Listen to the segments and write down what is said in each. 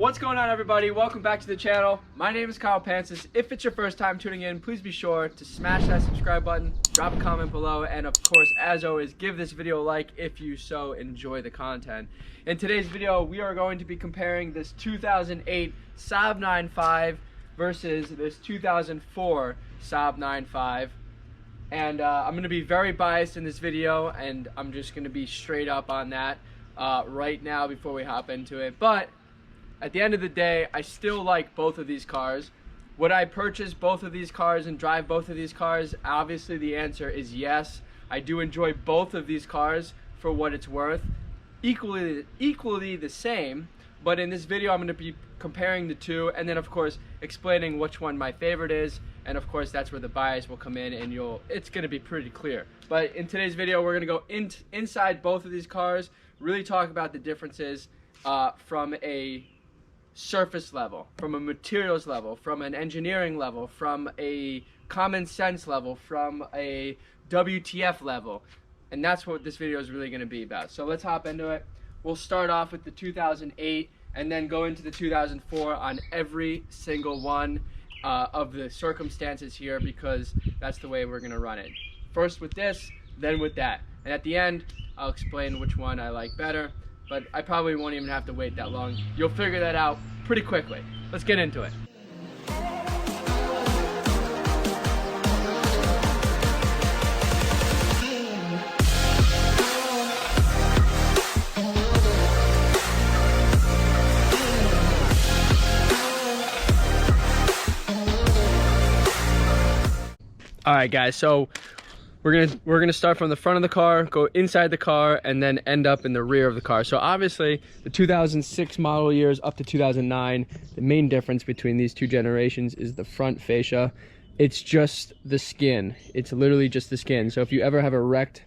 What's going on, everybody? Welcome back to the channel. My name is Pancis. If it's your first time tuning in, please be sure to smash that subscribe button, drop a comment below, and of course, as always, give this video a like if you so enjoy the content. In today's video, we are going to be comparing this 2008 Saab 9.5 versus this 2004 Saab 9.5. And I'm going to be very biased in this video, and I'm just going to be straight up on that right now before we hop into it. But at the end of the day, I still like both of these cars. Would I purchase both of these cars and drive both of these cars? Obviously the answer is yes. I do enjoy both of these cars for what it's worth. Equally the same, but in this video I'm going to be comparing the two, and then of course explaining which one my favorite is, and of course that's where the bias will come in, and it's going to be pretty clear. But in today's video we're going to go inside both of these cars, really talk about the differences from a surface level, from a materials level, from an engineering level, from a common sense level, from a WTF level, and that's what this video is really going to be about. So let's hop into it. We'll start off with the 2008 and then go into the 2004 on every single one of the circumstances here, because that's the way we're going to run it. First with this, then with that, and at the end I'll explain which one I like better. But I probably won't even have to wait that long. You'll figure that out pretty quickly. Let's get into it. All right, guys, so we're gonna start from the front of the car, go inside the car, and then end up in the rear of the car. So obviously the 2006 model years up to 2009, the main difference between these two generations is the front fascia. It's just the skin. It's literally just the skin. So if you ever have a wrecked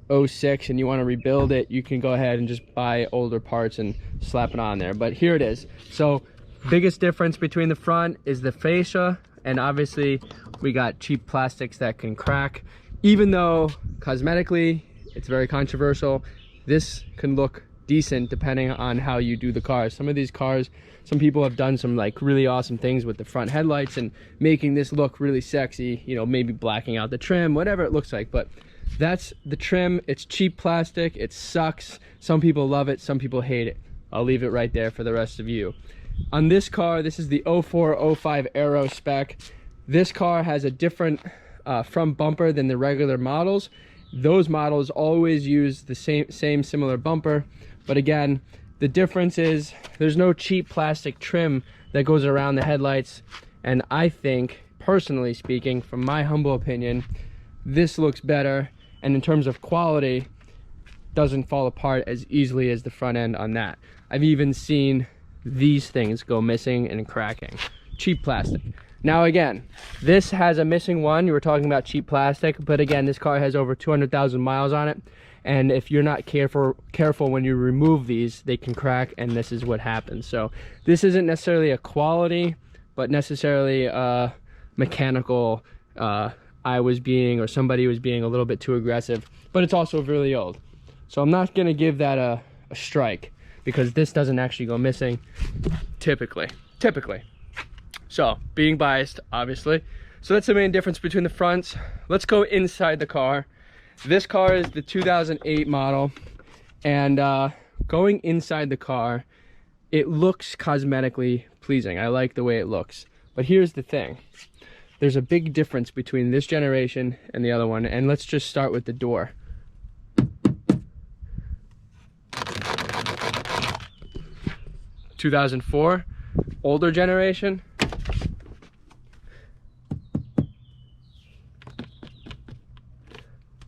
06 and you want to rebuild it, you can go ahead and just buy older parts and slap it on there. But here it is. So biggest difference between the front is the fascia, and obviously we got cheap plastics that can crack. Even though cosmetically it's very controversial, this can look decent depending on how you do the cars. Some of these cars, some people have done some like really awesome things with the front headlights and making this look really sexy, you know, maybe blacking out the trim, whatever it looks like. But that's the trim. It's cheap plastic. It sucks. Some people love it, some people hate it. I'll leave it right there for the rest of you. On this car, this is the 04-05 Aero spec. This car has a different front bumper than the regular models. Those models always use the same similar bumper, but again, the difference is there's no cheap plastic trim that goes around the headlights. And I think, personally speaking, from my humble opinion, this looks better, and in terms of quality doesn't fall apart as easily as the front end on that. I've even seen these things go missing and cracking. Cheap plastic. Now again, this has a missing one. You were talking about cheap plastic, but again, this car has over 200,000 miles on it, and if you're not careful when you remove these, they can crack, and this is what happens. So this isn't necessarily a quality, but necessarily mechanical. I was being, or somebody was being a little bit too aggressive, but it's also really old. So I'm not gonna give that a strike, because this doesn't actually go missing typically. So, being biased, obviously. So that's the main difference between the fronts. Let's go inside the car. This car is the 2008 model, and going inside the car, it looks cosmetically pleasing. I like the way it looks. But here's the thing. There's a big difference between this generation and the other one, and let's just start with the door. (2004), older generation.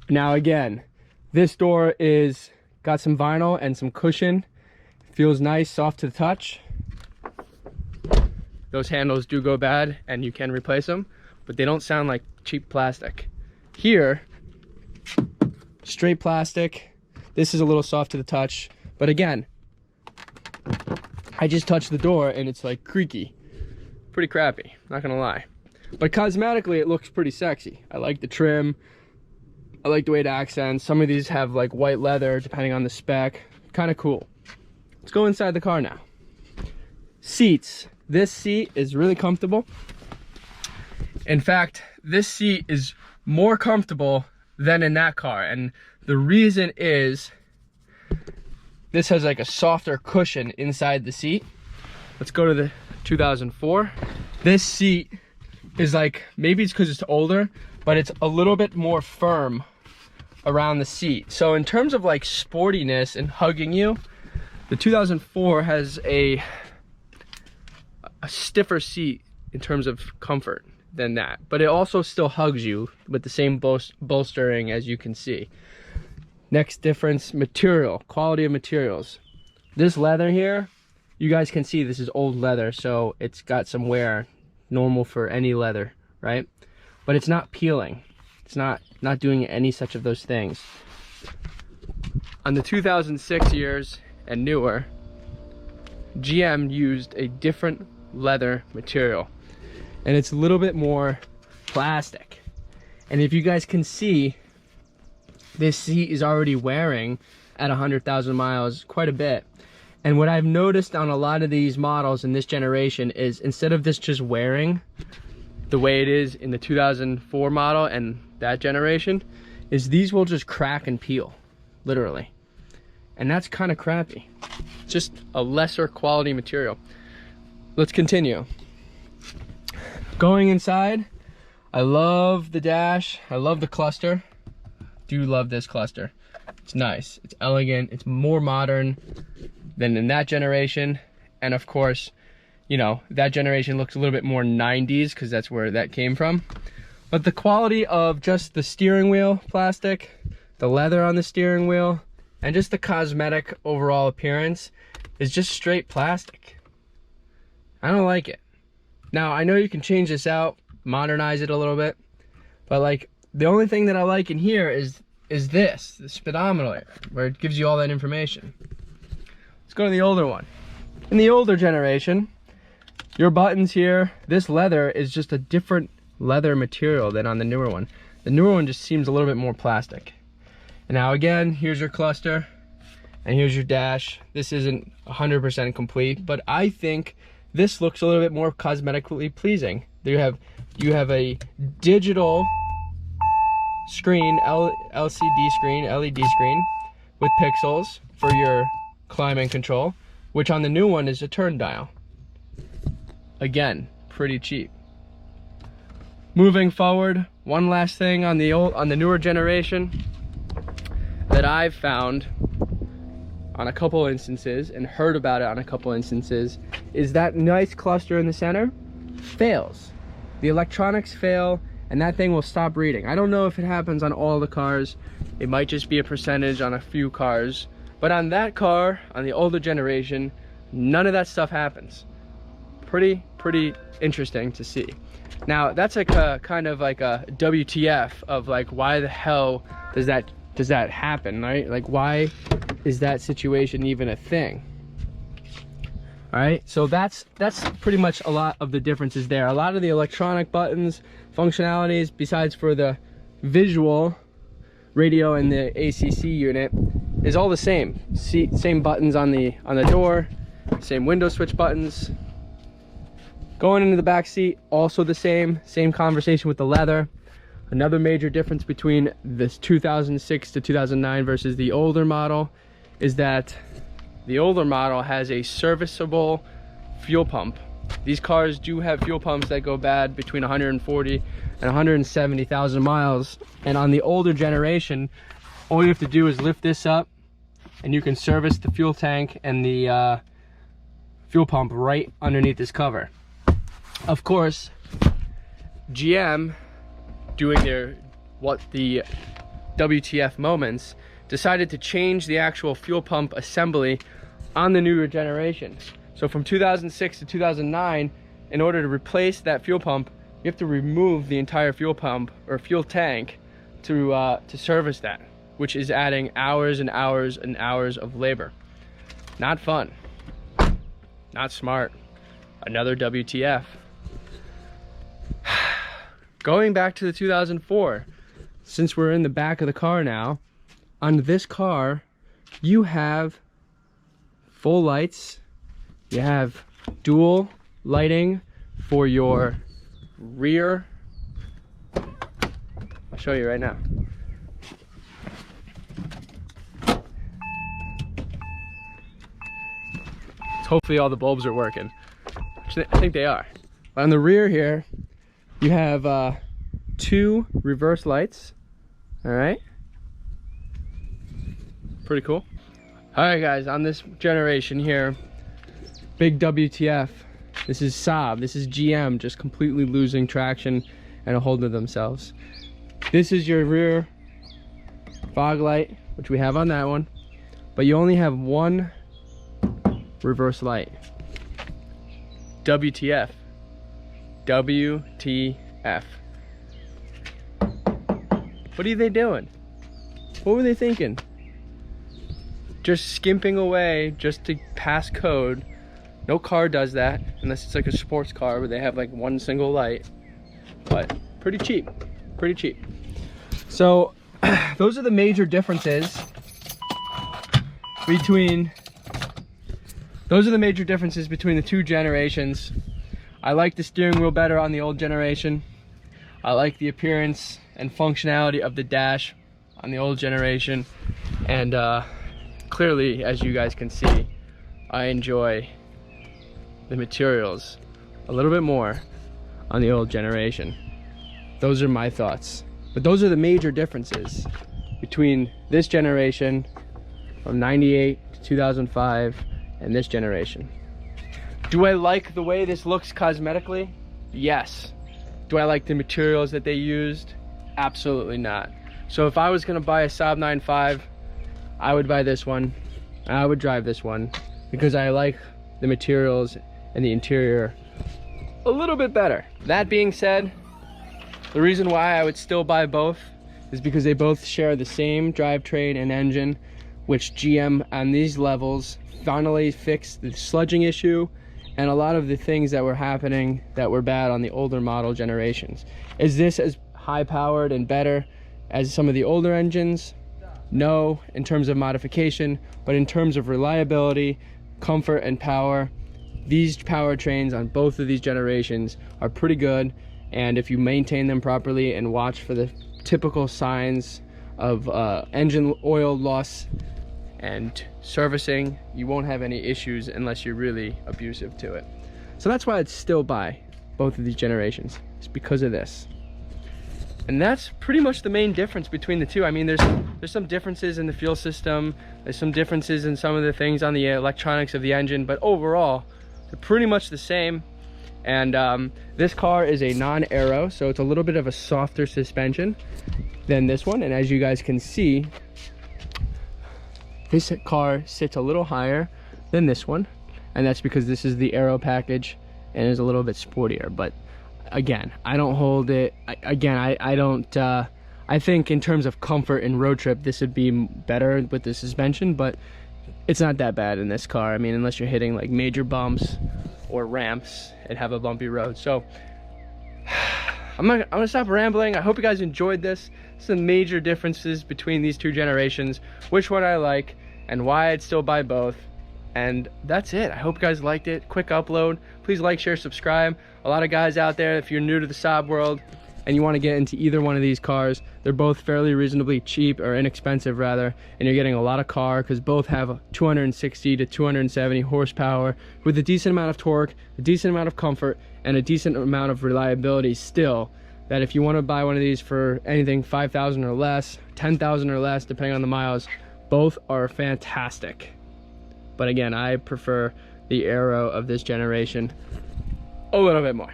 Now again, this door is got some vinyl and some cushion. Feels nice, soft to the touch. Those handles do go bad and you can replace them, but they don't sound like cheap plastic. Here, straight plastic. This is a little soft to the touch, but again, I just touched the door and it's like creaky. Pretty crappy, not gonna lie. But cosmetically, it looks pretty sexy. I like the trim. I like the way it accents. Some of these have like white leather, depending on the spec. Kind of cool. Let's go inside the car now. Seats. This seat is really comfortable. In fact, this seat is more comfortable than in that car. And the reason is this has like a softer cushion inside the seat. Let's go to the 2004. This seat is like, maybe it's because it's older, but it's a little bit more firm around the seat. So in terms of like sportiness and hugging you, the 2004 has a stiffer seat in terms of comfort than that, but it also still hugs you with the same bolstering, as you can see. Next difference, material, quality of materials. This leather here, you guys can see this is old leather, so it's got some wear, normal for any leather, right? But it's not peeling. It's not doing any such of those things. On the 2006 years and newer, GM used a different leather material, and it's a little bit more plastic. And if you guys can see, this seat is already wearing at 100,000 miles quite a bit. And what I've noticed on a lot of these models in this generation is, instead of this just wearing the way it is in the 2004 model and that generation, is these will just crack and peel, literally. And that's kind of crappy. Just a lesser quality material. Let's continue. Going inside, I love the dash. I love the cluster. Do love this cluster. It's nice. It's elegant. It's more modern than in that generation. And of course, you know, that generation looks a little bit more 90s because that's where that came from. But the quality of just the steering wheel plastic, the leather on the steering wheel, and just the cosmetic overall appearance is just straight plastic. I don't like it. Now, I know you can change this out, modernize it a little bit, but like, the only thing that I like in here is this, the speedometer, where it gives you all that information. Let's go to the older one. In the older generation, your buttons here, this leather is just a different leather material than on the newer one. The newer one just seems a little bit more plastic. And now again, here's your cluster, and here's your dash. This isn't 100% complete, but I think this looks a little bit more cosmetically pleasing. You have a digital screen, LCD screen, LED screen with pixels for your climate control, which on the new one is a turn dial. Again, pretty cheap. Moving forward, one last thing on the newer generation that I've found on a couple instances and heard about it on a couple instances is that nice cluster in the center fails. The electronics fail, and that thing will stop reading. I don't know if it happens on all the cars. It might just be a percentage on a few cars. But on that car, on the older generation, none of that stuff happens. Pretty interesting to see. Now, that's like a kind of like a WTF of like, why the hell does that happen, right? Like, why is that situation even a thing? All right, so that's pretty much a lot of the differences there. A lot of the electronic buttons, functionalities, besides for the visual radio and the ACC unit, is all the same. Same buttons on the door, same window switch buttons. Going into the back seat, also the same conversation with the leather. Another major difference between this 2006 to 2009 versus the older model is that the older model has a serviceable fuel pump. These cars do have fuel pumps that go bad between 140 and 170,000 miles. And on the older generation, all you have to do is lift this up and you can service the fuel tank and the fuel pump right underneath this cover. Of course, GM, doing the WTF moments, decided to change the actual fuel pump assembly on the newer generation. So from 2006 to 2009, in order to replace that fuel pump, you have to remove the entire fuel pump or fuel tank to service that, which is adding hours and hours and hours of labor. Not fun, not smart. Another WTF. Going back to the 2004, since we're in the back of the car now, on this car, you have full lights, you have dual lighting for your rear. I'll show you right now. Hopefully all the bulbs are working. Actually, I think they are. But on the rear here, you have 2 reverse lights. All right. Pretty cool. All right, guys, on this generation here, big WTF. This is Saab, this is GM, just completely losing traction and a hold of themselves. This is your rear fog light, which we have on that one, but you only have 1 reverse light. WTF. WTF. What are they doing? What were they thinking? Just skimping away just to pass code. No car does that unless it's like a sports car where they have like 1 single light, but pretty cheap, pretty cheap. So those are the major differences between the 2 generations. I like the steering wheel better on the old generation. I like the appearance and functionality of the dash on the old generation, and clearly, as you guys can see, I enjoy the materials a little bit more on the old generation. Those are my thoughts, but those are the major differences between this generation from 98 to 2005 and this generation. Do I like the way this looks cosmetically? Yes. Do I like the materials that they used? Absolutely not. So if I was gonna buy a Saab 9.5, I would buy this one. I would drive this one because I like the materials and the interior a little bit better. That being said, the reason why I would still buy both is because they both share the same drivetrain and engine, which GM on these levels finally fixed the sludging issue and a lot of the things that were happening that were bad on the older model generations. Is this as high powered and better as some of the older engines? No, in terms of modification, but in terms of reliability, comfort, and power, these powertrains on both of these generations are pretty good, and if you maintain them properly and watch for the typical signs of engine oil loss and servicing, you won't have any issues unless you're really abusive to it. So that's why I'd still buy both of these generations. It's because of this. And that's pretty much the main difference between the two. I mean, there's some differences in the fuel system, there's some differences in some of the things on the electronics of the engine, but overall they're pretty much the same. And this car is a non-aero, so it's a little bit of a softer suspension than this one. And as you guys can see, this car sits a little higher than this one, and that's because this is the aero package and is a little bit sportier. But again, I don't hold it. I think in terms of comfort and road trip, this would be better with the suspension, but it's not that bad in this car. I mean, unless you're hitting like major bumps or ramps and have a bumpy road. So I'm gonna stop rambling. I hope you guys enjoyed this. Some major differences between these 2 generations, which one I like and why I'd still buy both. And that's it. I hope you guys liked it. Quick upload. Please like, share, subscribe. A lot of guys out there, if you're new to the Saab world and you want to get into either one of these cars, they're both fairly reasonably cheap, or inexpensive rather, and you're getting a lot of car because both have 260 to 270 horsepower with a decent amount of torque, a decent amount of comfort, and a decent amount of reliability still. That if you want to buy one of these for anything 5,000 or less, 10,000 or less, depending on the miles, both are fantastic. But again, I prefer the aero of this generation a little bit more.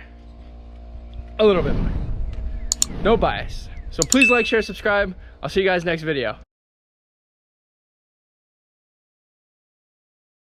A little bit more. No bias. So please like, share, subscribe. I'll see you guys next video.